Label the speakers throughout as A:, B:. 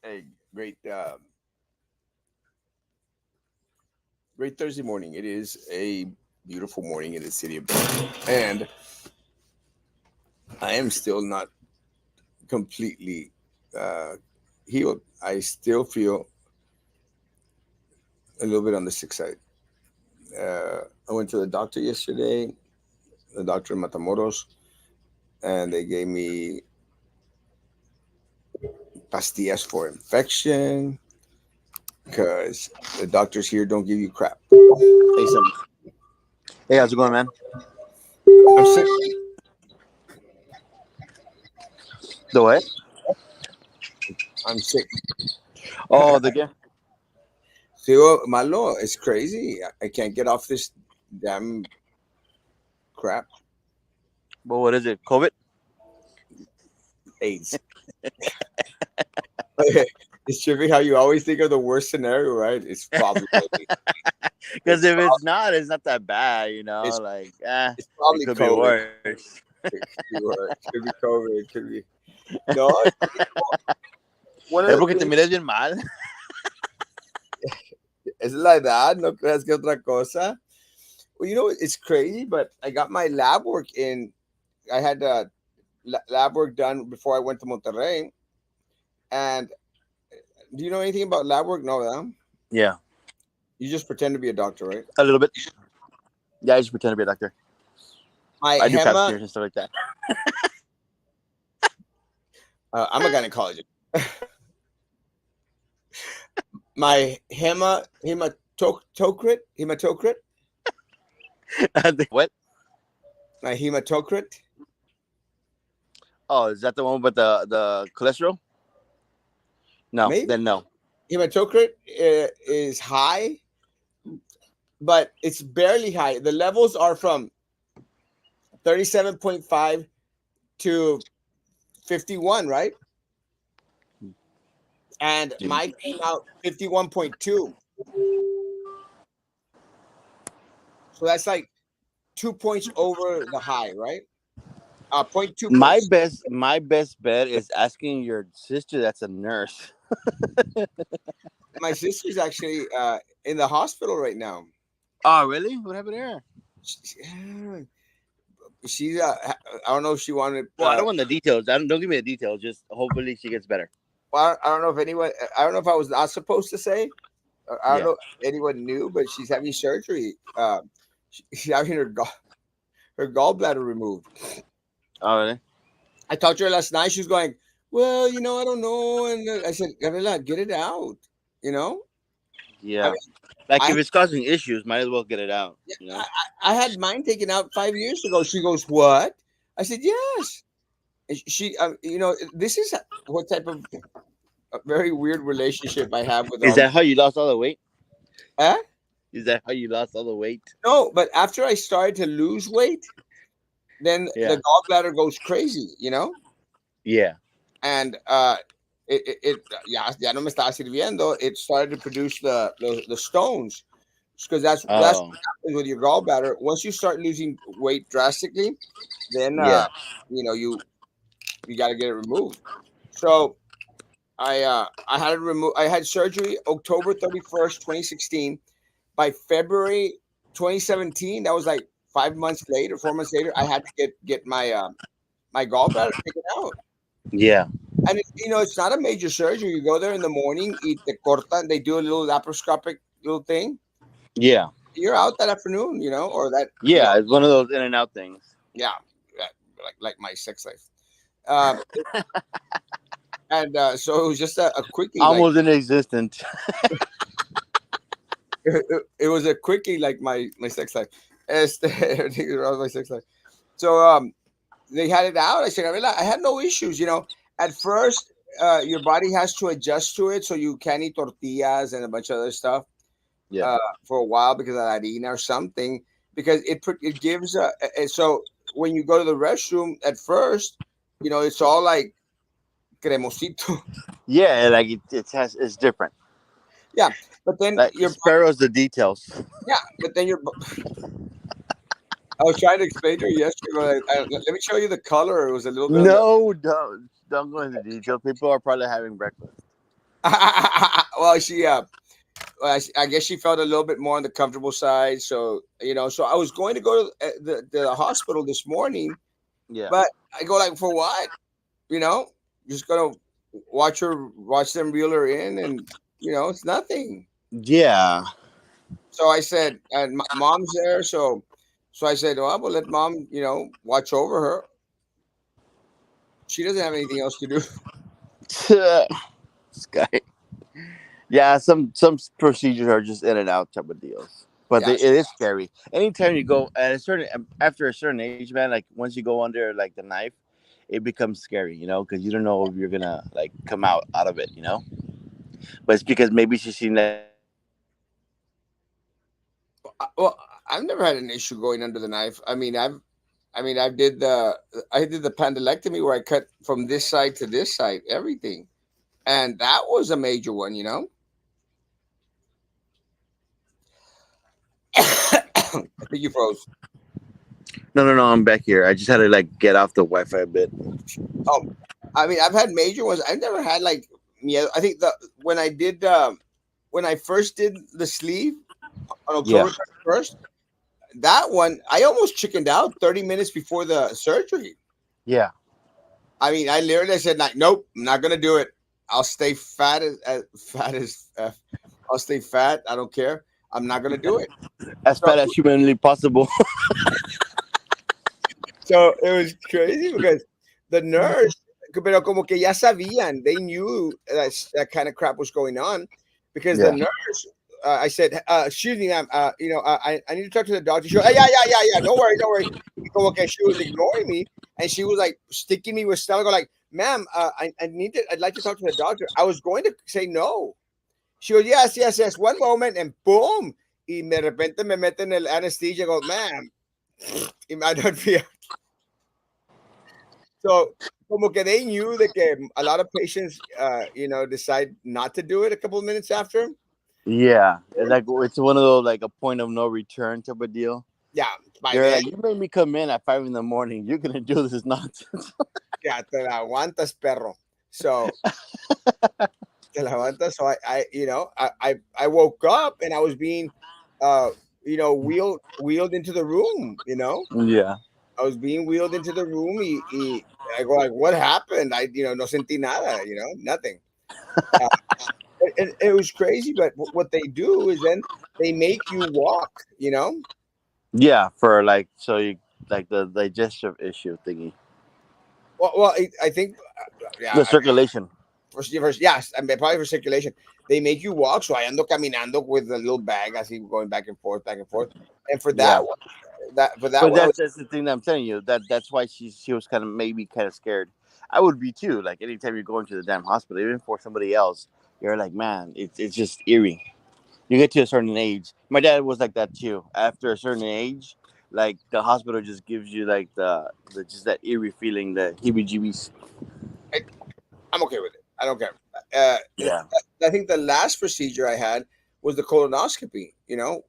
A: A great Thursday morning. It is a beautiful morning in the city of Belleville, and I am still not completely uh, healed. I still feel a little bit on the sick side. I went to the doctor yesterday, the doctor in Matamoros, and they gave me pastillas for infection because the doctors here don't give you crap.
B: Hey, hey, how's it going, man?
A: I'm sick.
B: The what?
A: I'm sick.
B: Oh, the game.
A: Sigo malo. It's crazy. I can't get off this damn crap.
B: But what is it? COVID?
A: AIDS. It's trippy how you always think of the worst scenario, right? It's probably
B: Because
A: it's
B: if
A: prob-
B: it's not that bad, you know.
A: it's
B: Like,
A: it's
B: it
A: probably
B: could be
A: COVID.
B: worse.
A: It could be worse. It could be COVID. It could be no. One of
B: Es
A: the
B: porque te
A: things
B: mires bien mal.
A: es la edad. No creas que otra cosa. Well, it's crazy, but I got my lab work in. I had lab work done before I went to Monterrey. And do you know anything about lab work? No, huh?
B: Yeah,
A: You just pretend to be a doctor, right?
B: a little bit. Yeah, I just pretend to be a doctor.
A: My
B: I do pap
A: HEMA,
B: smears and stuff like that.
A: I'm a gynecologist. My hematocrit,
B: What?
A: my hematocrit,
B: Oh, is that the one with the cholesterol? No,
A: maybe
B: then no.
A: hematocrit is high, but it's barely high. The levels are from 37.5 to 51, right? And mine came out 51.2. So that's like 2 points over the high, right? 0.2
B: My
A: points.
B: best bet is asking your sister that's a nurse.
A: My sister's actually in the hospital right now.
B: Oh, really? What happened to her?
A: She's I don't know if she wanted.
B: Well, I don't want the details. Don't give me the details. Just hopefully she gets better.
A: I don't know if anyone. I don't know if I was not supposed to say. I don't
B: Yeah.
A: know if anyone knew, but she's having surgery. She's having her gallbladder removed.
B: Oh, really?
A: I talked to her last night. She was going, "Well, I don't know," and I said, "Gabriela, get it out." You know, I
B: Yeah.
A: mean,
B: Like
A: I
B: if it's causing issues, might as well get it out.
A: yeah,
B: You know.
A: I had mine taken out 5 years ago. She goes, "What?" I said, "Yes." And she, this is what type of a very weird relationship I have with
B: Is
A: all.
B: that how you lost all the weight?
A: Huh?
B: Is that how you lost all the weight?
A: No, but after I started to lose weight, then the
B: Yeah.
A: gallbladder goes crazy,
B: Yeah.
A: and ya no me estaba sirviendo. It started to produce the stones because that's
B: Oh.
A: what happens with your gallbladder. Once you start losing weight drastically, then
B: Yeah.
A: you got to get it removed. So I had it removed. I had surgery October 31st, 2016. By February 2017, that was like 5 months later, 4 months later, I had to get my gallbladder taken out.
B: Yeah.
A: And it's not a major surgery. You go there in the morning, eat the corta, and they do a little laparoscopic little thing.
B: Yeah.
A: You're out that afternoon, or that,
B: Yeah. It's one of those in and out things.
A: yeah, yeah, like my sex life. Um, and so it was just a quickie, like
B: Almost inexistent.
A: it was a quickie, like my sex life. Everything around my sex life. So they had it out. I said, I had no issues. At first, your body has to adjust to it, so you can't eat tortillas and a bunch of other stuff
B: Yeah.
A: for a while because of harina or something. Because it gives so when you go to the restroom at first, it's all like cremosito.
B: Yeah. Like it's different.
A: Yeah, but then
B: Like
A: your
B: sparrows the details.
A: yeah, but then your I was trying to explain to her yesterday. Let me show you the color. It was a little bit of
B: No, don't go into details. People are probably having breakfast.
A: Well, well, I guess she felt a little bit more on the comfortable side. So, so I was going to go to the hospital this morning,
B: Yeah.
A: but I go like, for what? You know, just gonna watch them reel her in, and it's nothing.
B: Yeah.
A: So I said, and mom's there, so I said, well, we'll let mom, watch over her. She doesn't have anything else to do.
B: This guy. Yeah, some procedures are just in and out type of deals, but
A: Yeah,
B: it is scary. Anytime you go at a certain after a certain age, man, like once you go under like the knife, it becomes scary, because you don't know if you're gonna like come out of it. But it's because maybe she's seen like the procedure and she's like, oh, this is gonna be
A: well,
B: like
A: I've never had an issue going under the knife. I did the pendylectomy where I cut from this side to this side, everything, and that was a major one. I think you froze.
B: no, I'm back here. I just had to like get off the Wi-Fi a bit.
A: Oh, I've had major ones. I've never had like, yeah. I think the when I first did the sleeve on
B: Yeah,
A: October 31st, that one I almost chickened out 30 minutes before the surgery.
B: yeah.
A: I literally said, like, nope, I'm not gonna do it. I'll stay fat as fat as I'll stay fat. I don't care. I'm not gonna do it.
B: As
A: So
B: fat as humanly possible.
A: so it was crazy because the nurse, pero como que ya sabían, they knew that kind of crap was going on, because the
B: Yeah.
A: nurse, I said, excuse me, ma'am, I need to talk to the doctor. She goes, yeah, yeah, yeah, yeah, don't worry, don't worry. Como que she was ignoring me, and she was like sticking me with stuff. I go like, ma'am, I'd like to talk to the doctor. I was going to say no. She goes, yes, yes, yes. One moment, and boom, y de repente me meten el anesthesia. I go, ma'am, it might not be. So, como que they knew that a lot of patients, decide not to do it a couple of minutes after.
B: Yeah, it's like it's one of those like a point of no return type of deal.
A: Yeah, by
B: You're
A: then,
B: like, you made me come in at 5 in the morning. You're gonna do this nonsense.
A: yeah, te la aguantas, perro. So, te la aguantas. So I woke up and I was being, uh, wheeled into the room.
B: Yeah,
A: I was being wheeled into the room. I go like, what happened? No sentí nada. Nothing. Uh, it was crazy, but what they do is then they make you walk.
B: yeah, for like so you like the digestive issue thingy,
A: Well, I think, yeah,
B: the circulation.
A: yes, probably for circulation. They make you walk, so I ando caminando with a little bag as he going back and forth. And for that
B: Yeah,
A: one, that
B: but
A: one, I was,
B: that's the thing that I'm telling you. That's why she was kind of maybe kind of scared. I would be too. Like anytime you're going to the damn hospital, even for somebody else, you're like, man, it's just eerie. You get to a certain age. My dad was like that too. After a certain age, like the hospital just gives you like the just that eerie feeling, the heebie-jeebies.
A: I, I'm okay with it. I don't care. Uh,
B: Yeah.
A: I think the last procedure I had was the colonoscopy.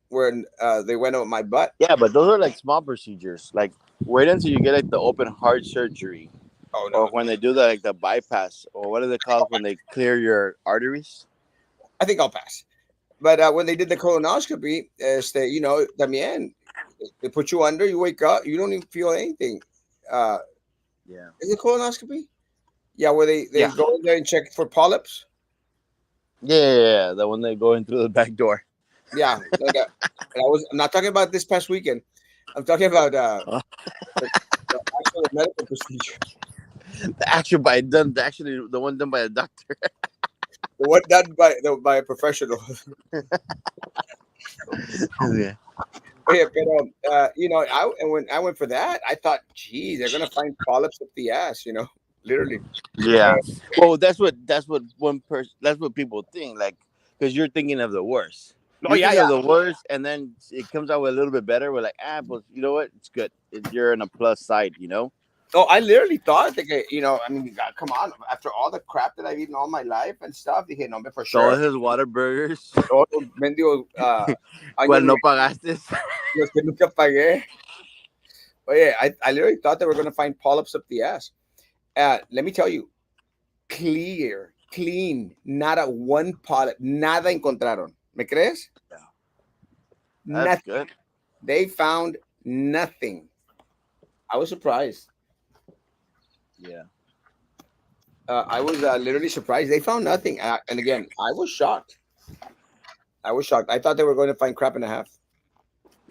A: When they went up my butt.
B: Yeah, but those are like small procedures. Like wait until you get like the open heart surgery,
A: Oh
B: or
A: no,
B: when they do the like the bypass, or what are they called when they clear your arteries?
A: I think I'll pass. But when they did the colonoscopy, también they put you under. You wake up, you don't even feel anything. Uh,
B: Yeah.
A: is it colonoscopy? Yeah, where they
B: Yeah.
A: go in there and check for polyps.
B: Yeah. The one they go in through the back door.
A: Yeah, I'm not talking about this past weekend. I'm talking about the, the actual medical procedure,
B: The actual by done, actually the one done by a doctor.
A: the one done by a professional.
B: Yeah.
A: Yeah, but and when I went for that, I thought, geez, they're gonna find polyps up the ass, literally.
B: Yeah. Well, that's what one person. That's what people think. Like, because you're thinking of the worst.
A: Oh
B: You
A: yeah,
B: think
A: yeah.
B: of the worst, and then it comes out with a little bit better. We're like, but you know what? It's good. You're in a plus side.
A: Oh, I literally thought that, God, come on. After all the crap that I've eaten all my life and stuff, dije, no, but for sure.
B: Todos esos water burgers,
A: Todos los mendigos
B: cual
A: años
B: no pagaste.
A: los que nunca pagué. But yeah, I literally thought they were gonna find polyps up the ass. Let me tell you, clear. clean, nada one polyp, nada encontraron. ¿Me crees?
B: Yeah. That's
A: Nothing.
B: good.
A: They found nothing. I was surprised.
B: Yeah.
A: I was literally surprised. They found nothing. And again, I was shocked. I was shocked. I thought they were going to find crap and a half.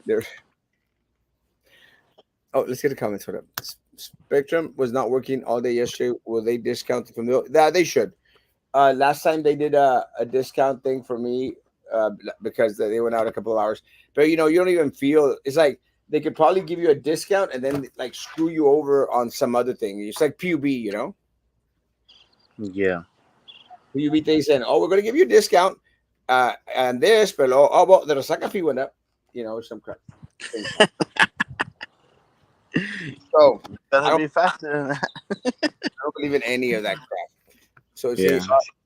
A: There. Oh, let's get a comment. Hold up. Spectrum was not working all day yesterday. Will they discount it from the? That they should. Last time they did a discount thing for me because they went out a couple of hours. But you don't even feel it's like they could probably give you a discount and then like screw you over on some other thing. It's like PUB.
B: Yeah.
A: PUB they saying, "Oh, we're going to give you a discount and this, but well, the resaca fee went up." Some crap. Things. So I
B: Gotta
A: don't,
B: be faster than that.
A: I don't believe in any of that crap. So it's
B: Yeah.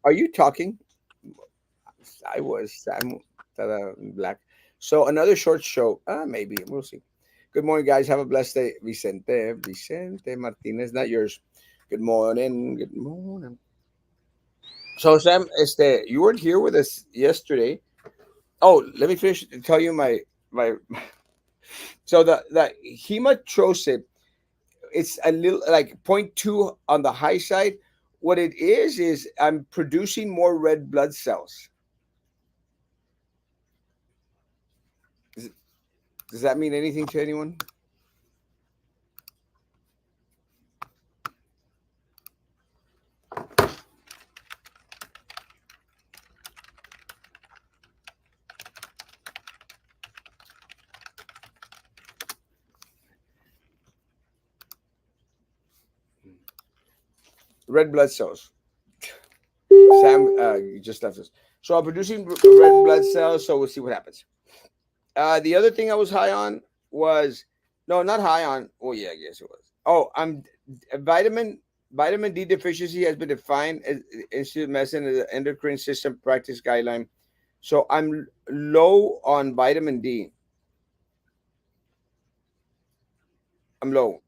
A: are you talking? I was. I'm black. So another short show. Maybe we'll see. Good morning, guys. Have a blessed day, Vicente Martinez. Not yours. Good morning. Good morning. So Sam, you weren't here with us yesterday. Oh, let me finish. Tell you my. So the hematocrit, it's a little like point 0.2 on the high side. What it is I'm producing more red blood cells. Does, does that mean anything to anyone? Red blood cells. Sam, you just left us. So I'm producing red blood cells. So we'll see what happens. The other thing I was high on was no, not high on. Oh yeah, I guess it was. Oh, I'm vitamin D deficiency has been defined as Institute of Medicine as an endocrine system practice guideline. So I'm low on vitamin D. I'm low.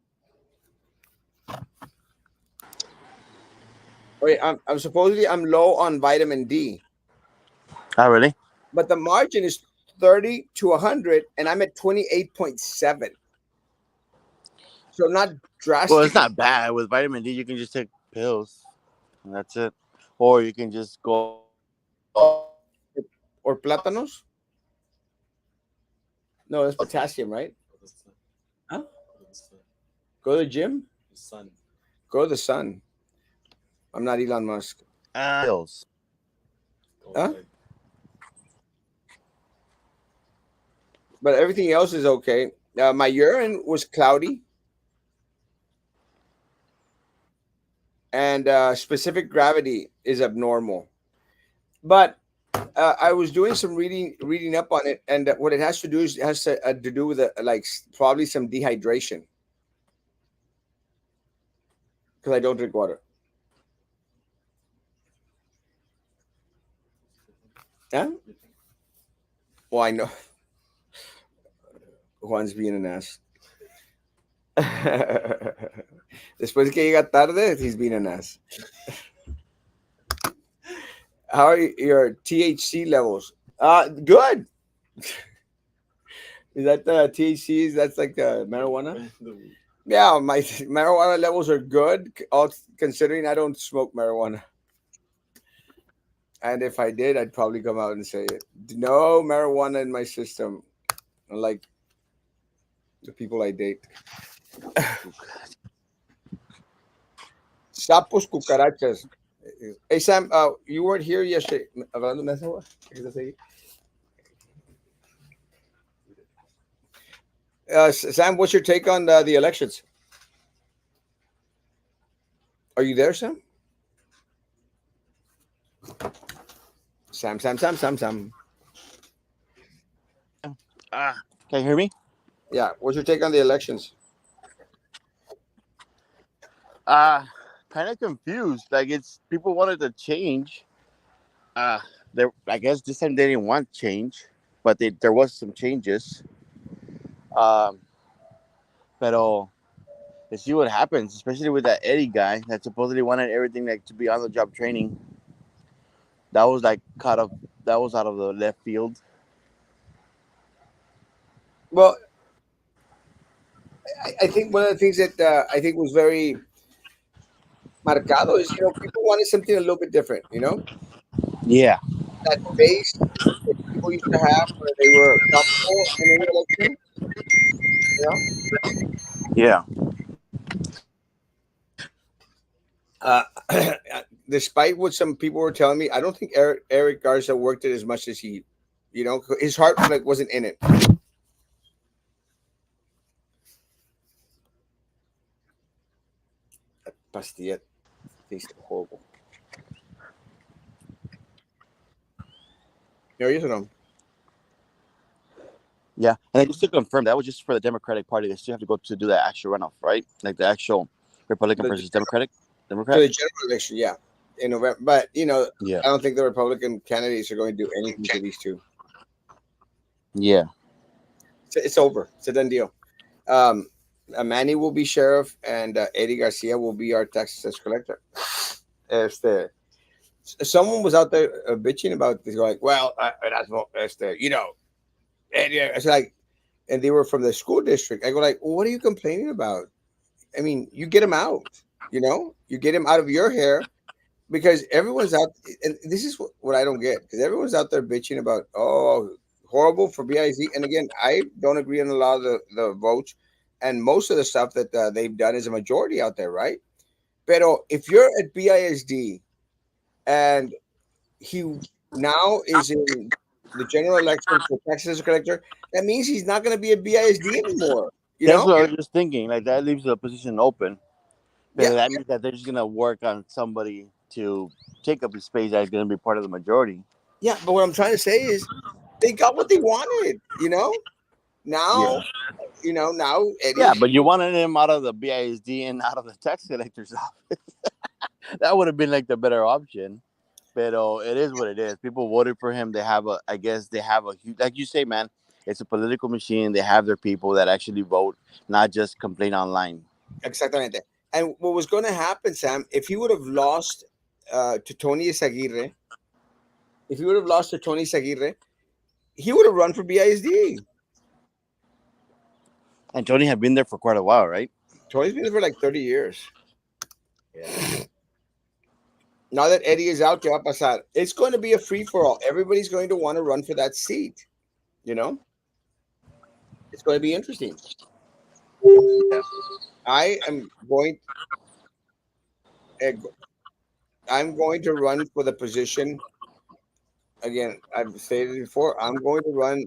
A: Wait, I'm supposedly I'm low on vitamin D,
B: Oh, really?
A: but the margin is 30 to 100, and I'm at 28.7. So not
B: Well, it's
A: drastically.
B: not bad. With vitamin D, you can just take pills, and that's it. Or you can just go out and do yoga.
A: Or plátanos? No, that's potassium, right? Huh? Go to the gym? Go to the sun. I'm not Elon Musk.
B: Pills.
A: Huh? But everything else is okay. My urine was cloudy, and specific gravity is abnormal. But I was doing some reading up on it, and what it has to do is it has to do with probably some dehydration because I don't drink water. Huh? Well, I know Juan's being an ass. Después que llega tarde, he's being an ass. How are your THC levels? Good. Is that the THC? That's like marijuana? Yeah, my marijuana levels are good, all considering I don't smoke marijuana. And if I did, I'd probably come out and say it. No marijuana in my system, unlike the people I date. Sapos, cucarachas. Hey, Sam, you weren't here yesterday. Hablando de eso, ¿qué quieres decir? Sam, what's your take on the elections? Are you there, Sam? Sam.
B: Can you hear me?
A: Yeah, what's your take on the elections?
B: Uh Kind of confused. Like it's people wanted to change. Uh, there. I guess this time they didn't want change, but there was some changes. Um, pero let's see what happens, especially with that Eddie guy that supposedly wanted everything like to be on the job training. That was like cut of that was out of the left field.
A: Well, I think one of the things that I think was very marcado is, people wanted something a little bit different.
B: Yeah,
A: That base that people used to have where they were comfortable in any election. You know,
B: yeah.
A: uh, despite what some people were telling me, I don't think Eric Garza worked it as much as he, his heart like wasn't in it. That pastilla tasted horrible. Yes or no?
B: Yeah, and just to confirm, that was just for the Democratic Party. They still have to go to do that actual runoff, right? Like the actual Republican
A: The,
B: versus Democratic,
A: for
B: Democrat.
A: the general election, yeah, in November. But
B: Yeah,
A: I don't think the Republican candidates are going to do anything to these two.
B: yeah,
A: It's over. It's a done deal. Um, Manny will be sheriff, and Eddie Garcia will be our tax collector. Este, someone was out there bitching about this, like, well, Erasmo, it's like, and they were from the school district. I go like, well, what are you complaining about? I mean, you get him out. You get him out of your hair because everyone's out. And this is what I don't get, because everyone's out there bitching about, oh, horrible for BIZ. And again, I don't agree on a lot of the votes, and most of the stuff that they've done is a majority out there, right? Pero if you're at BISD and he now is in the general election for Texas collector, that means he's not going to be a BISD anymore. You
B: that's
A: know?
B: what I was just thinking. Like that leaves the position open,
A: Yeah,
B: but that means that they're just gonna work on somebody to take up his space that's gonna be part of the majority.
A: yeah. But what I'm trying to say is, they got what they wanted.
B: Yeah,
A: Now, now
B: yeah,
A: Eddie.
B: but you wanted him out of the BISD and out of the tax collector's office. That would have been like the better option. But it is what it is. People voted for him. They have a, I guess they have a huge, like you say, man. It's a political machine. They have their people that actually vote, not just complain online.
A: Exactamente. And what was going to happen, Sam, if he would have lost to Tony Isaguirre, if he would have lost to Tony Isaguirre, he would have run for BISD.
B: And Tony had been there for quite a while, right?
A: Tony's been there for like 30 years. Yeah. Now that Eddie is out, ¿qué va a pasar? It's going to be a free for all. Everybody's going to want to run for that seat. You know, it's going to be interesting.
B: Yeah.
A: I am going. uh, I'm going to run for the position again. I've stated it before. I'm going to run.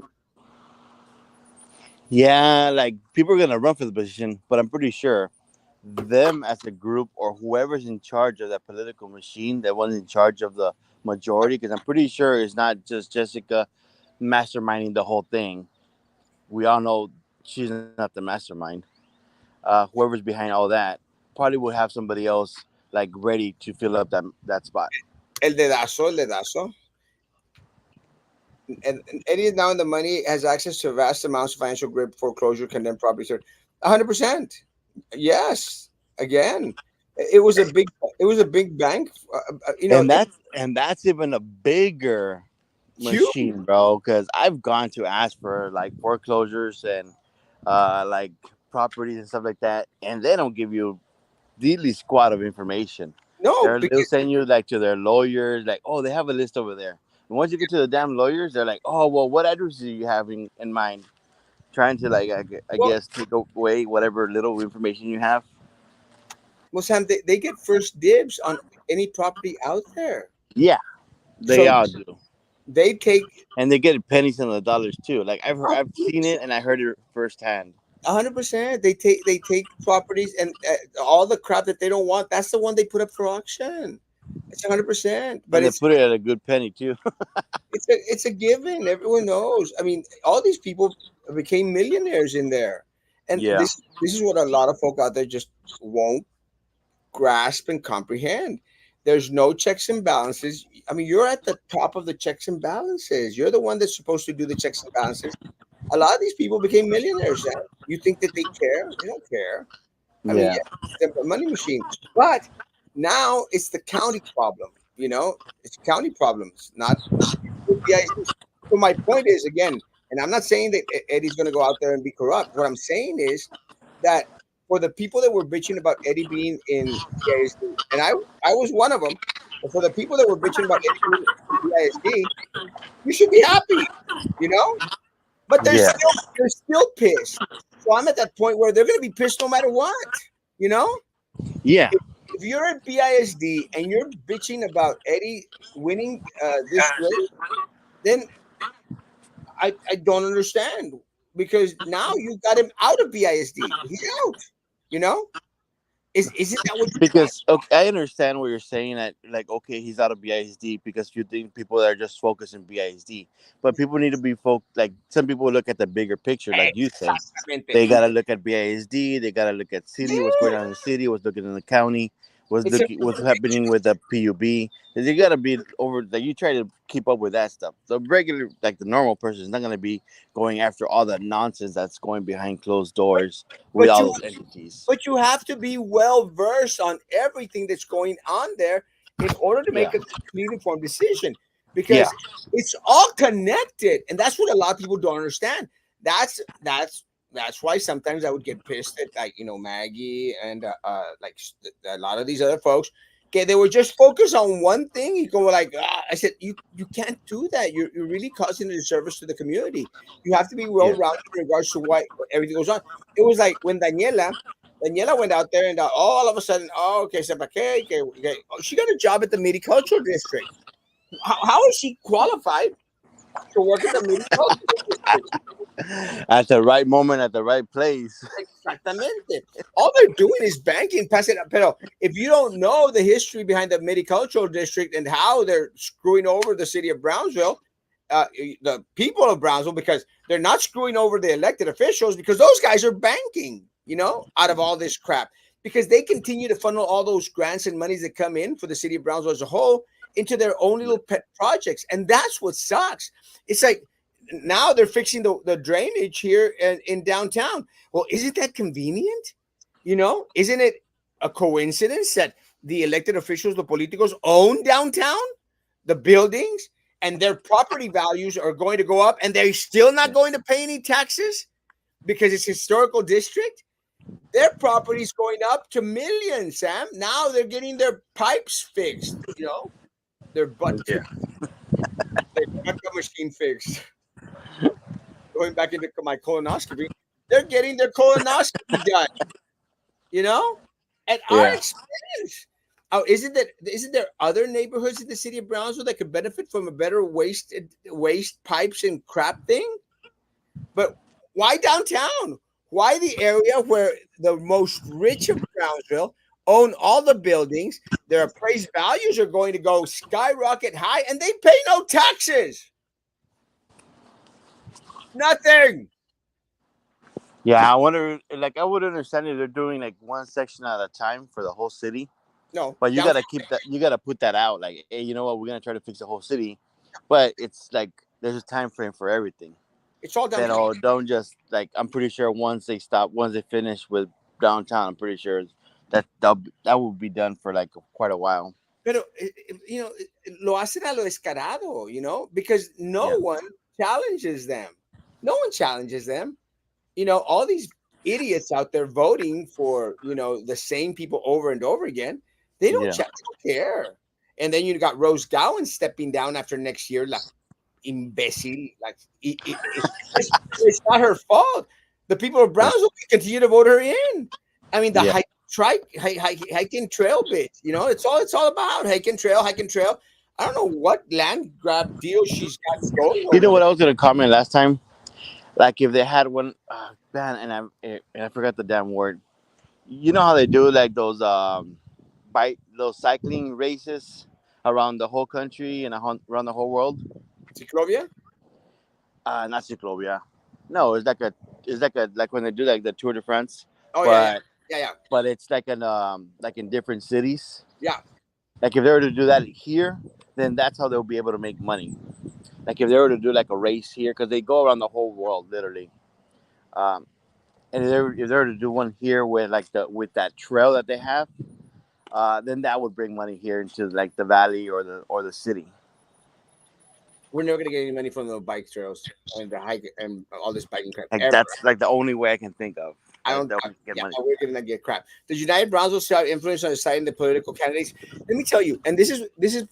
B: Yeah, like people are gonna run for the position, but I'm pretty sure them as a group or whoever's in charge of that political machine, that was in charge of the majority, because I'm pretty sure it's not just Jessica masterminding the whole thing. We all know she's not the mastermind. Whoever's behind all that probably will have somebody else like ready to fill up that spot.
A: El dedazo. And Eddie is now in the money, has access to vast amounts of financial grip, foreclosure, condemned properties. 100%. Yes. Again, it was a big bank.
B: And that's even a bigger
A: Huge.
B: machine, bro. Because I've gone to ask for like foreclosures and like properties and stuff like that, and they don't give you diddly squat of information.
A: No,
B: They'll send you like to their lawyers, like, oh, they have a list over there. And once you get to the damn lawyers, they're like, oh, well, what address are you having in mind? Trying to like, I
A: well,
B: guess, take away whatever little information you have.
A: Sam, they get first dibs on any property out there.
B: Yeah, they
A: So
B: all do,
A: they take
B: and they get pennies on the dollars too. Like I've seen it
A: 100%.
B: and I heard it firsthand.
A: 100%. They take properties, and all the crap that they don't want. That's the one they put up for auction. It's 100%. But
B: And they put it at a good penny too.
A: it's a given. Everyone knows. I mean, all these people became millionaires in there, and
B: Yeah,
A: this is what a lot of folk out there just won't grasp and comprehend. There's no checks and balances. I mean, you're at the top of the checks and balances. You're the one that's supposed to do the checks and balances. A lot of these people became millionaires. Sam. You think that they care? They don't care. I mean,
B: yeah,
A: yeah, it's a money machine. But now it's the county problem. You know, it's county problems, not BISD. So my point is again, and I'm not saying that Eddie's going to go out there and be corrupt. What I'm saying is that for the people that were bitching about Eddie being in BISD, and I was one of them, but for the people that were bitching about Eddie being in BISD, you should be happy, you know. But
B: Yeah.
A: they're still pissed. So I'm at that point where they're going to be pissed no matter what, you know.
B: Yeah.
A: If you're at BISD and you're bitching about Eddie winning this race, then I don't understand because now you got him out of BISD. He's out. You know, isn't that what you want?
B: Because okay, I understand what you're saying. That like okay, he's out of BISD because you think people are just focused in BISD, but people need to be like some people look at the bigger picture, like you said.
A: Exactamente.
B: They gotta look at BISD. They gotta look at city. What's going
A: Yeah,
B: on in the city? What's looking in the county?
A: it's a
B: What's happening with the PUB? You gotta be over. Like you try to keep up with that stuff. The regular, like the normal person, is not gonna be going after all that nonsense that's going behind closed
A: but,
B: doors with
A: but
B: all
A: you
B: those entities.
A: but you have to be well versed on everything that's going on there in order to
B: Yeah.
A: make a complete informed decision
B: Yeah.
A: because it's all connected, and that's what a lot of people don't understand. That's why sometimes I would get pissed at like Maggie and like a lot of these other folks. Okay, they were just focused on one thing. You go like, I said, you can't do that. You're really causing a disservice to the community. You have to be well
B: Yeah.
A: rounded in regards to why everything goes on. It was like when Daniela went out there and all of a sudden, oh, okay, sepa que, oh, she got a job at the Medicultural District. How is she qualified to work at the Medicultural District?
B: At the right moment, at the right place.
A: Exactamente. All they're doing is banking, pass it up. Pero if you don't know the history behind the Medicultural District and how they're screwing over the city of Brownsville, the people of Brownsville, because they're not screwing over the elected officials because those guys are banking, out of all this crap because they continue to funnel all those grants and monies that come in for the city of Brownsville as a whole into their own little pet projects. And that's what sucks. It's like now they're fixing the drainage here in downtown. Well, isn't that convenient? Isn't it a coincidence that the elected officials, the politicos, own downtown, the buildings, and their property values are going to go up, and they're still not going to pay any taxes because it's historical district? Their property's going up to millions, Sam. Now they're getting their pipes fixed, their
B: Yeah.
A: their butt machine fixed. Going back into my colonoscopy, they're getting their colonoscopy done, you know, at our
B: Yeah.
A: expense. Oh, isn't there other neighborhoods in the city of Brownsville that could benefit from a better waste pipes and crap thing? But why downtown? Why the area where the most rich of Brownsville own all the buildings? Their appraised values are going to go skyrocket high, and they pay no taxes. Nothing.
B: Yeah. I wonder. Like, I would understand if they're doing like one section at a time for the whole city,
A: No,
B: but you
A: downtown.
B: gotta keep that. You gotta put that out. Like, hey, you know what? We're gonna try to fix the whole city, but it's like there's a time frame for everything.
A: It's all
B: Then,
A: downtown.
B: oh, don't just like. I'm pretty sure once they finish with downtown, I'm pretty sure that will be done for like quite a while.
A: Pero, lo hacen a lo descarado, because no
B: Yeah.
A: one challenges them. No one challenges them. All these idiots out there voting for, the same people over and over again,
B: Yeah.
A: they don't care. And then you got Rose Gowan stepping down after next year, like imbecile. Like, it's not her fault. The people of
B: Yeah.
A: Brownsville continue to vote her in. I mean, the
B: Yeah.
A: hiking trail bit. It's all about hiking trail. I don't know what land grab deal she's got going
B: You
A: over
B: know what
A: there.
B: I was gonna comment last time? Like if they had one, man, and I forgot the damn word. You know how they do like those bike those cycling races around the whole country and around the whole world.
A: Ciclovia?
B: Not Ciclovia. No, it's like when they do like the Tour de France,
A: Oh yeah, yeah,
B: but
A: yeah, yeah,
B: it's like in different cities.
A: yeah.
B: Like if they were to do that here, then that's how they'll be able to make money. Like if they were to do like a race here, because they go around the whole world literally. And if they were to do one here with like with that trail that they have, then that would bring money here into like the valley or the city.
A: We're never gonna get any money from the bike trails and the hike and all this biking crap
B: Like
A: ever.
B: that's like the only way I can think of
A: I
B: that
A: don't.
B: that we can get
A: Yeah,
B: money.
A: we're gonna get crap. Does United Brownsville still have influence on deciding the political candidates? Let me tell you, and this is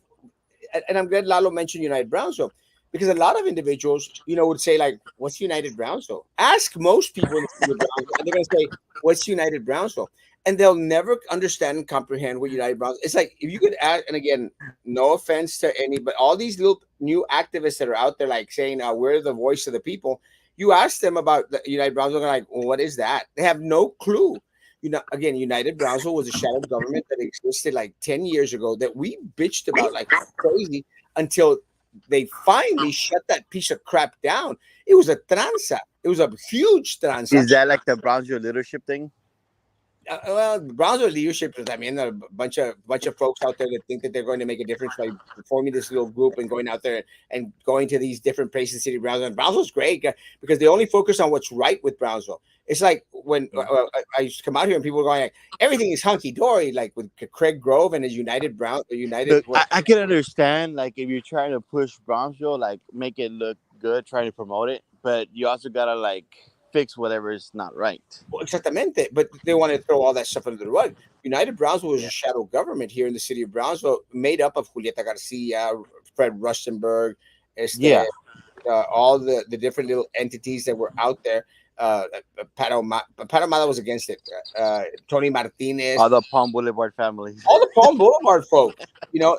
A: and I'm glad Lalo mentioned United Brownsville because a lot of individuals, would say like, "What's United Brownsville?" Ask most people in the city of Brownsville, and they're going to say, "What's United Brownsville?" And they'll never understand and comprehend what United Brownsville. It's like if you could add, and again, no offense to any, but all these little new activists that are out there, like saying, "We're the voice of the people." You ask them about the United Brownsville, they're like, well, "What is that?" They have no clue. Again, United Brownsville was a shadow government that existed like 10 years ago that we bitched about like crazy until they finally shut that piece of crap down. It was a tranza. It was a huge tranza.
B: Is that like the Brownsville leadership thing?
A: Well, Brownsville leadership is, I mean, a bunch of folks out there that think that they're going to make a difference by forming this little group and going out there and going to these different places in the city of Brownsville. And Brownsville's great because they only focus on what's right with Brownsville. It's like when I used to come out here and people were going like, everything is hunky dory, like with Craig Grove and his United.
B: Look, I can understand like if you're trying to push Brownsville, like make it look good, trying to promote it, but you also gotta like fix whatever is not right.
A: Exactamente, but they want to throw all that stuff under the rug. United Brownsville was a
B: Yeah.
A: shadow government here in the city of Brownsville, made up of Julieta Garcia, Fred Rustenberg, este,
B: Yeah.
A: all the different little entities that were out there. Pat Ahumada was against it. Tony Martinez,
B: All the Palm Boulevard families.
A: all the Palm Boulevard folk.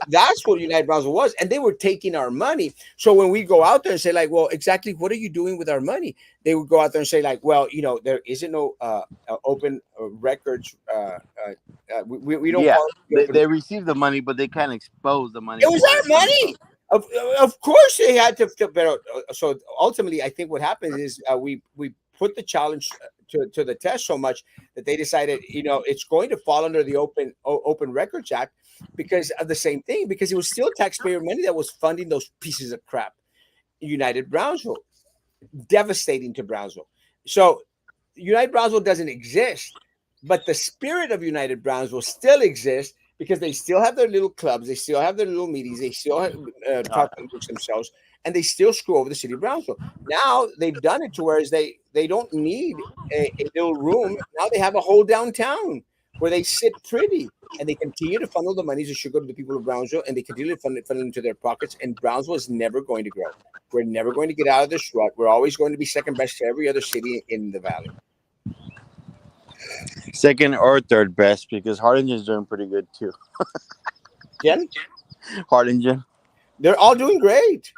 A: That's what United Brownsville was, and they were taking our money. So when we go out there and say like, "Well, exactly, what are you doing with our money?" They would go out there and say like, "Well, there isn't no open records. We don't
B: Yeah.
A: follow the open."
B: They receive the money, but they can't expose the money
A: It was
B: from where
A: our
B: it's coming
A: money.
B: from.
A: Of, of course, they had to. But so ultimately, I think what happens is we put the challenge to the test so much that they decided, it's going to fall under the Open Records Act because of the same thing. Because it was still taxpayer money that was funding those pieces of crap. United Brownsville, devastating to Brownsville. So United Brownsville doesn't exist, but the spirit of United Brownsville still exists because they still have their little clubs, they still have their little meetings, they still
B: Uh,
A: talk amongst themselves, and they still screw over the city of Brownsville. Now they've done it to whereas they don't need a little room. Now they have a whole downtown where they sit pretty. And they continue to funnel the monies that should go to the people of Brownsville, and they continue to funnel into their pockets. And Brownsville is never going to grow. We're never going to get out of this rut. We're always going to be second best to every other city in the valley.
B: second or third best because Hardinger's doing pretty good too.
A: Jen,
B: Hardinger.
A: they're all doing great.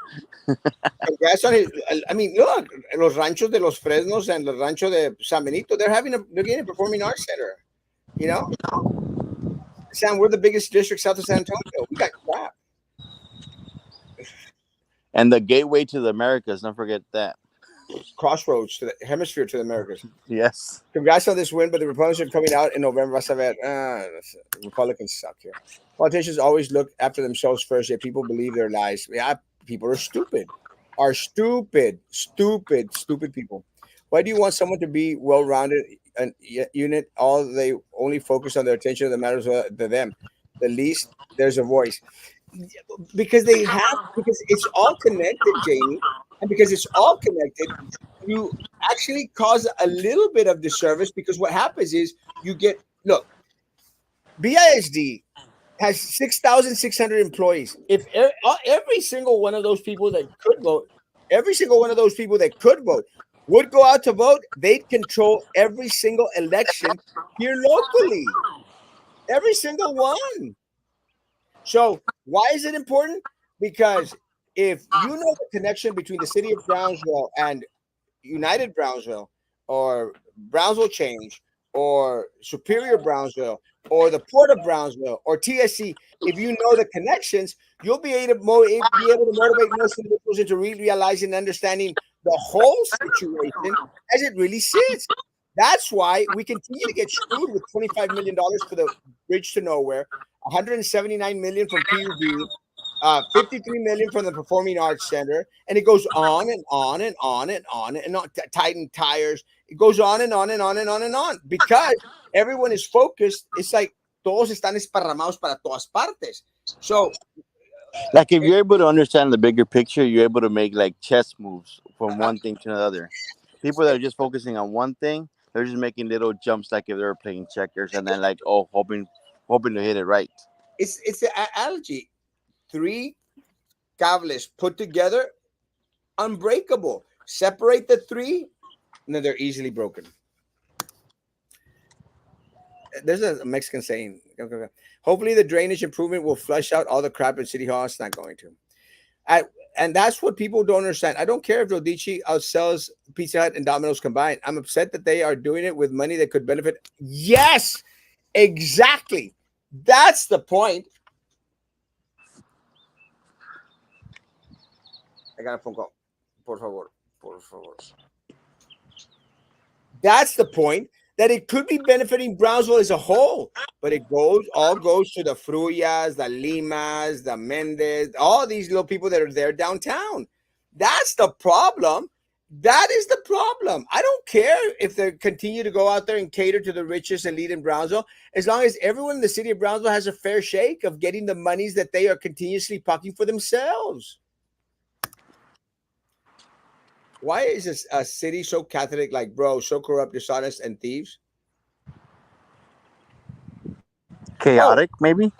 A: Congrats on it. I mean, look, los ranchos de los Fresnos and the rancho de San Benito, they're getting a performing arts center. You know, Sam, we're the biggest district south of San Antonio. We got crap.
B: And the gateway to the Americas, don't forget that.
A: Crossroads to the hemisphere to the Americas.
B: Yes.
A: Congrats on this win, but the Republicans are coming out in November. Vas a ver. Republicans suck here. Politicians always look after themselves first, yet people believe their lies. Yeah, people are stupid. Are stupid, stupid, stupid people. Why do you want someone to be well-rounded and unit? All they only focus on their attention that matters to them. The least there's a voice because it's all connected, Jamie, and because it's all connected, you actually cause a little bit of disservice because what happens is you get look, BISD has 6,600 employees. If every single one of those people that could vote, every single one of those people that could vote would go out to vote, they'd control every single election here locally. Every single one. So why is it important? Because if you know the connection between the city of Brownsville and United Brownsville or Brownsville Change or Superior Brownsville or the Port of Brownsville or TSC, if you know the connections, you'll be able to motivate most individuals into realizing and understanding the whole situation as it really sits. That's why we continue to get screwed with $25 million for the bridge to nowhere, 179 million from PUB, 53 million from the Performing Arts Center, and it goes on and on and on and on and on. Titan tires. It goes on and on and on and on and on because everyone is focused. It's like todos están esparramados para todas partes. So,
B: Like if you're able to understand the bigger picture, you're able to make like chess moves from
A: uh,
B: one thing to another. People that are just focusing on one thing, they're just making little jumps like if they were playing checkers and then like hoping to hit it right.
A: it's the analogy. Three cables put together, unbreakable. Separate the three, and then they're easily broken. There's a Mexican saying. Hopefully, the drainage improvement will flush out all the crap in City Hall. It's not going to. I, and that's what people don't understand. I don't care if Rodici outsells Pizza Hut and Domino's combined. I'm upset that they are doing it with money that could benefit. Yes, exactly. That's the point. I got a phone call. Por favor. Por favor. That's the point, that it could be benefiting Brownsville as a whole, but it all goes to the Fruyas, the Limas, the Mendez, all these little people that are there downtown. That's the problem. That is the problem. I don't care if they continue to go out there and cater to the richest elite in Brownsville, as long as everyone in the city of Brownsville has a fair shake of getting the monies that they are continuously pocketting for themselves. Why is this a city so Catholic, like, bro, so corrupt, dishonest, and thieves? No,
B: Chaotic, maybe.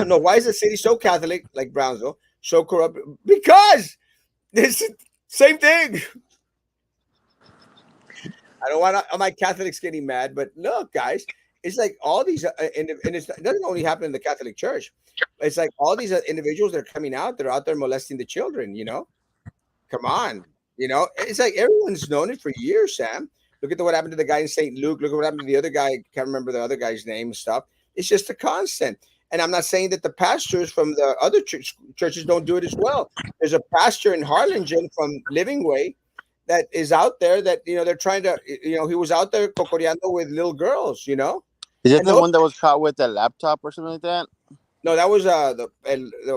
A: no. Why is the city so Catholic, like Brownsville, so corrupt? Because this same thing. I don't want my Catholics getting mad, but look, guys, it's like all these, and it doesn't only happen in the Catholic Church. It's like all these individuals that are coming out, they're out there molesting the children. Come on. It's like everyone's known it for years, Sam. Look at what happened to the guy in St. Luke. Look at what happened to the other guy. Can't remember the other guy's name and stuff. It's just a constant. And I'm not saying that the pastors from the other churches don't do it as well. There's a pastor in Harlingen from Living Way that is out there that, they're trying to, he was out there cocoreando with little girls.
B: Is that
A: And
B: the
A: no,
B: one that was caught with a laptop or something like that?
A: no, that was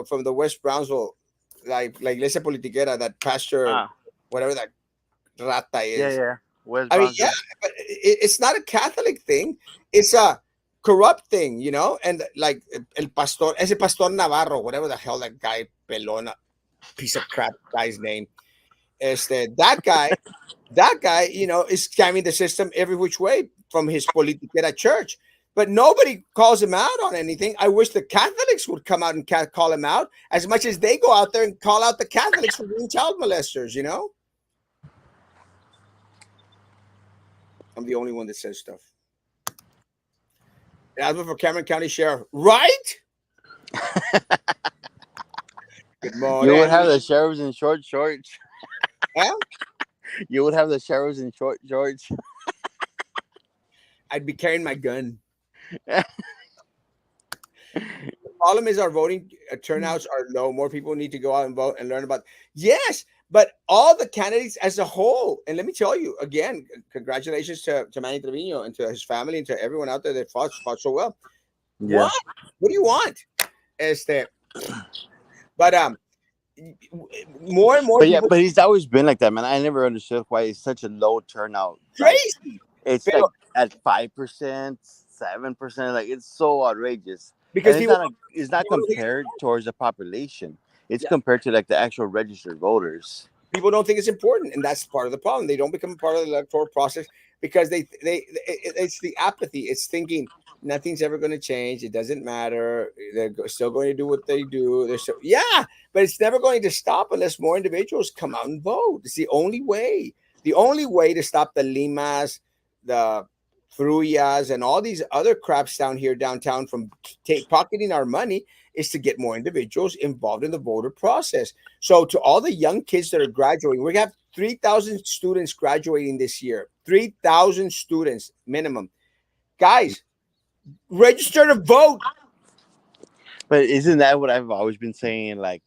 A: from the West Brownsville, like La Iglesia Politiquera, that pastor,
B: Ah,
A: whatever that rata
B: yeah,
A: is.
B: yeah. West
A: I mean, yeah,
B: Brownsville.
A: but it's not a Catholic thing. It's a corrupt thing. And like ese pastor Navarro, whatever the hell that guy, pelona, piece of crap guy's name. That guy, is scamming the system every which way from his politiquera church. But nobody calls him out on anything. I wish the Catholics would come out and call him out as much as they go out there and call out the Catholics for being child molesters. I'm the only one that says stuff. Erasmo for Cameron County Sheriff, right? Good
B: You would
A: morning.
B: have the sheriffs in short shorts.
A: Huh?
B: You would have the sheriffs in short shorts.
A: I'd be carrying my gun. The problem is our voting turnouts are low. More people need to go out and vote and learn about. Yes, but all the candidates as a whole. And let me tell you again, congratulations to Manny Trevino and to his family and to everyone out there that fought so well.
B: Yeah.
A: What do you want? But more and more
B: But yeah,
A: people.
B: but he's always been like that, man. I never understood why it's such a low turnout. Like
A: Crazy.
B: it's
A: Pero,
B: like at 5%, 7%. Like it's so outrageous, and
A: because
B: it's not
A: people don't think
B: compared towards the population. It's
A: yeah,
B: compared to like the actual registered voters.
A: people don't think it's important, and that's part of the problem. They don't become part of the electoral process because it's the apathy. It's thinking nothing's ever going to change. It doesn't matter. They're still going to do what they do. Yeah, but it's never going to stop unless more individuals come out and vote. It's the only way. The only way to stop the Limas, the Fruyas, and all these other craps down here downtown from pocketing our money is to get more individuals involved in the voter process. So, to all the young kids that are graduating, we have 3,000 students graduating this year. 3,000 students minimum. Guys, register to vote.
B: But isn't that what I've always been saying? Like,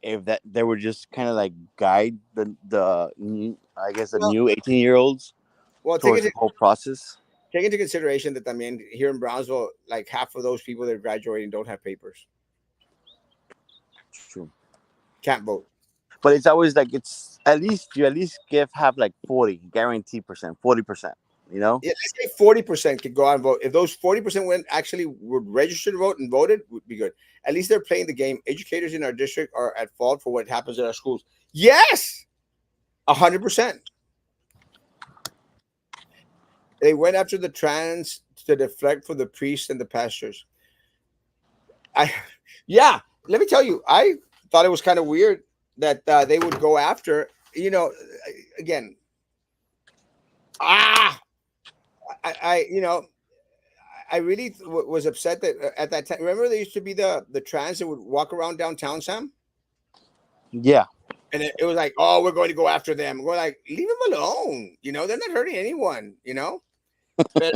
B: if that they would just kind of like guide the new, I guess the
A: Well,
B: new 18-year-olds
A: well,
B: towards the whole process.
A: take into consideration that, I mean, here in Brownsville, like half of those people that are graduating don't have papers,
B: True.
A: can't vote.
B: But it's always like it's at least you at least have like 40 guarantee percent, 40%. You know?
A: Yeah, let's say 40% could go out and vote. If those 40% went actually would register to vote and voted, would be good. At least they're playing the game. Educators in our district are at fault for what happens at our schools. Yes, 100%. They went after the trans to deflect from the priests and the pastors. I, yeah. Let me tell you, I thought it was kind of weird that they would go after. Again, ah, I really was upset that at that time. Remember, there used to be the trans that would walk around downtown, Sam,
B: Yeah.
A: and it was like, oh, we're going to go after them. We're like, leave them alone. They're not hurting anyone. But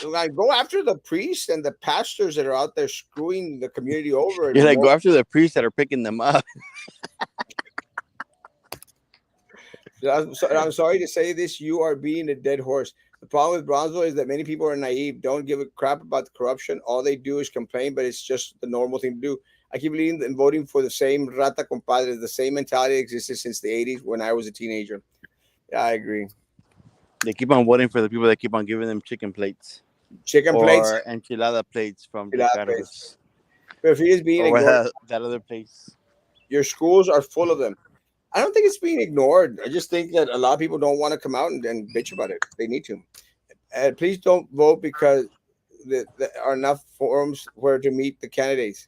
A: like, go after the priests and the pastors that are out there screwing the community over
B: You're
A: and
B: like,
A: more.
B: go after the priests that are picking them up.
A: I'm sorry to say this, you are being a dead horse. The problem with Bronzeville is that many people are naive, don't give a crap about the corruption. All they do is complain, but it's just the normal thing to do. I keep believing and voting for the same rata compadre, the same mentality existed since the 80s when I was a teenager. Yeah, I agree.
B: They keep on voting for the people that keep on giving them chicken plates
A: Chicken plates,
B: or enchilada plates from
A: pilada plates.
B: Ricardo's
A: But if he is being
B: or what
A: ignored,
B: that other place.
A: your schools are full of them. I don't think it's being ignored. I just think that a lot of people don't want to come out and bitch about it. They need to. And please don't vote because there are enough forums where to meet the candidates.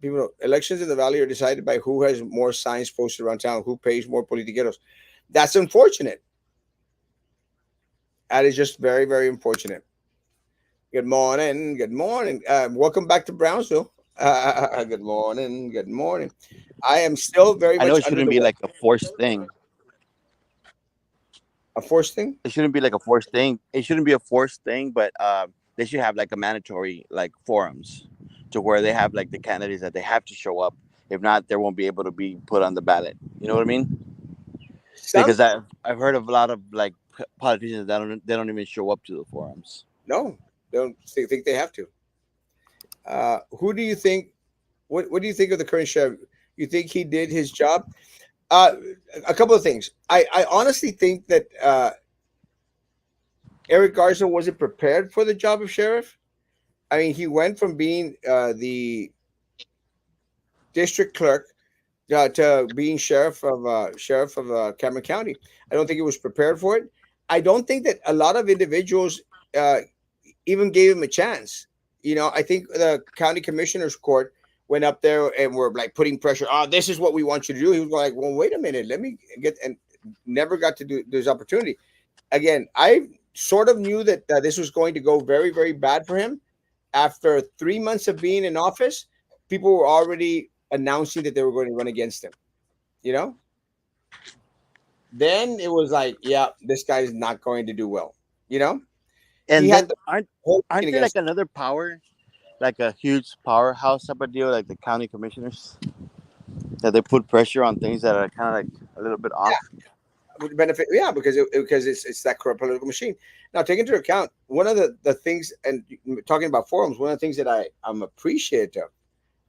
A: People know, elections in the valley are decided by who has more signs posted around town, who pays more politiqueros. That's unfortunate. That is just very, very unfortunate. Good morning. Good morning. Welcome back to Brownsville. Good morning. Good morning. I am still very
B: I know
A: much
B: it
A: under
B: shouldn't
A: the
B: be like a forced thing.
A: a forced thing.
B: It shouldn't be like a forced thing. It shouldn't be a forced thing, but they should have like a mandatory like forums to where they have like the candidates that they have to show up. If not, they won't be able to be put on the ballot. You know what I mean?
A: Some
B: Because I've heard of a lot of like politicians that they don't even show up to the forums.
A: no, they don't think they have to. Who do you think? What do you think of the current sheriff? You think he did his job? Uh, a couple of things. I honestly think that Eric Garza wasn't prepared for the job of sheriff. I mean, he went from being the district clerk to being sheriff of Cameron County. I don't think he was prepared for it. I don't think that a lot of individuals uh, even gave him a chance. I think the county commissioners court went up there and were like putting pressure. Oh, this is what we want you to do. He was like, well, wait a minute, let me get, and never got to do this opportunity. Again, I sort of knew that this was going to go very, very bad for him. After 3 months of being in office, people were already announcing that they were going to run against him. You know, then it was like, yeah, this guy's not going to do well. You know, he
B: And
A: had
B: then
A: the
B: aren't
A: whole thing
B: aren't there like
A: against him.
B: another power, like a huge powerhouse type of deal, like the county commissioners that they put pressure on things that are kind of like a little bit off.
A: Would benefit, yeah, because it's that corrupt political machine. Now, take into account one of the things, and talking about forums, one of the things that I'm appreciative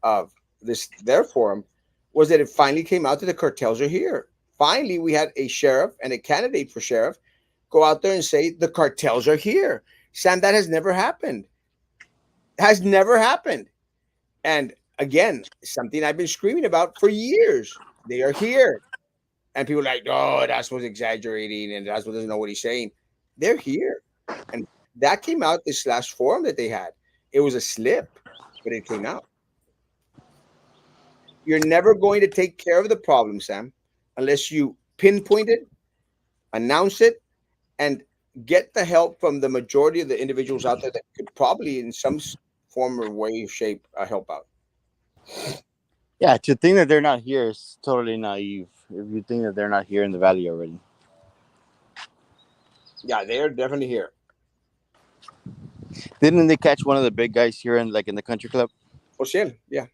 A: of this their forum was that it finally came out that the cartels are here. Finally, we had a sheriff and a candidate for sheriff go out there and say the cartels are here. Sam, that has never happened. Has never happened. And again, something I've been screaming about for years. They are here. And people are like, oh, Erasmo's exaggerating and Erasmo doesn't know what he's saying. They're here. And that came out this last forum that they had. It was a slip, but it came out. You're never going to take care of the problem, Sam, unless you pinpoint it, announce it, and get the help from the majority of the individuals out there that could probably, in some form or way, shape, help out.
B: Yeah, to think that they're not here is totally naive. If you think that they're not here in the valley already,
A: Yeah, they are definitely here.
B: didn't they catch one of the big guys here in the country club?
A: Ociel, yeah.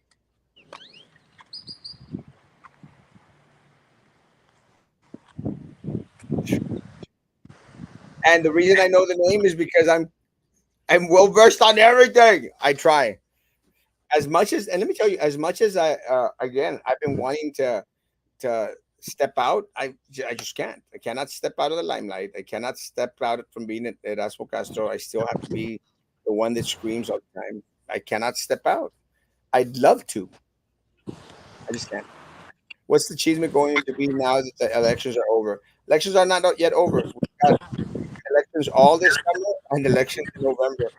A: And the reason I know the name is because I'm well versed on everything. I try as much as, and let me tell you, as much as I again, I've been wanting to step out. I just can't. I cannot step out of the limelight. I cannot step out from being at Erasmo Castro. I still have to be the one that screams all the time. I cannot step out. I'd love to. I just can't. What's the achievement going to be now that the elections are over? Elections are not yet over. We've got elections all this summer and elections in November.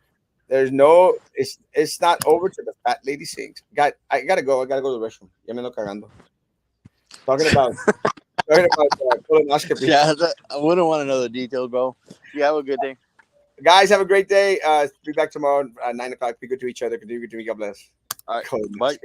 A: There's no. It's not over till the fat lady sings. I gotta go. I gotta go to the restroom. Ya me ando cagando. Talking about colonoscopy.
B: Yeah, I wouldn't want to know the details, bro. You have a good day.
A: Guys, have a great day. Be back tomorrow at 9 o'clock. Be good to each other. Continue to be God bless.
B: All right, bye.
A: Colonoscopy.